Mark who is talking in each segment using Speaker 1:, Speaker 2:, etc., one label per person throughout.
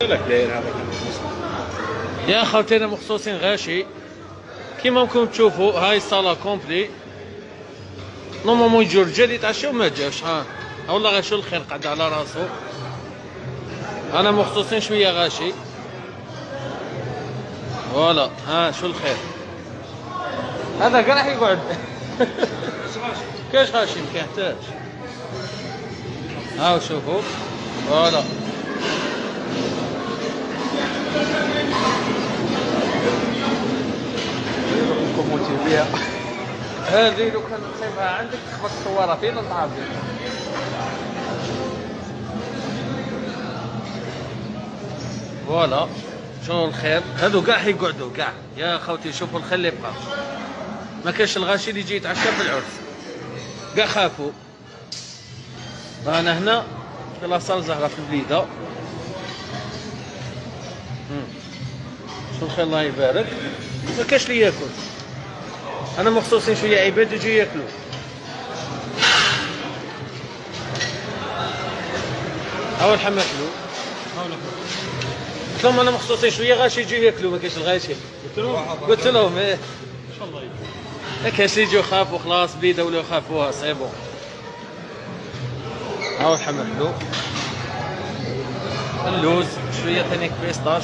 Speaker 1: لك داير هذا
Speaker 2: يا خوتينا مخصوصين غاشي كيما راكم تشوفوا. هاي الصاله كومبلي نورمالمون يجوا الرجال يتعشاو ما جاوش. ها والله غاشو الخير قعد على راسو. انا مخصوصين شويه غاشي فوالا. ها شو الخير هذا كاع راح يقعد. كاش غاشي ما كيحتاج. هاو شوفوا فوالا.
Speaker 1: كومونتي بها
Speaker 2: هذه لو كان تصيبها عندك تخبط الصوره فين نلعب. فوالا شنو الخير. هذو كاع حيقعدوا كاع يا خوتي. شوفوا الخير اللي بقى. ما كاش الغاشي اللي يجي يتعشى في العرس كاع خافوا. رانا هنا في لاصال زهره في البليده. شو الخير الله يبارك. ما كاش اللي ياكل. انا مخصوصين شويه عباد يجوا ياكلوا. هاو الحمى كلو. قلت لهم انا مخصوصين شويه غاشي يجوا ياكلوا. ما كاش الغاشي. قلت لهم ايه
Speaker 1: ان شاء الله
Speaker 2: ما كاش يجوا يخافوا خلاص بليده ولا يخافوها سي بون. هاو الحمى كلو. اللوز شويه ثاني بيستاش.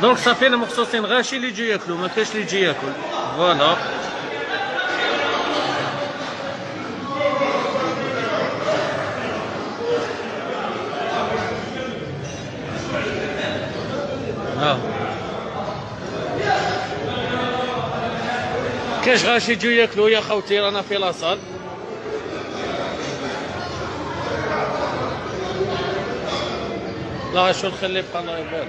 Speaker 2: دونك صافينا مخصوصين غاشي اللي يجي ياكلوا. ما كاش اللي يجي ياكل فوالا. كاش غاشي يجوا ياكلوا يا خوتي. رانا في لاصال. لا شو الخير اللي بقى الله يبارك.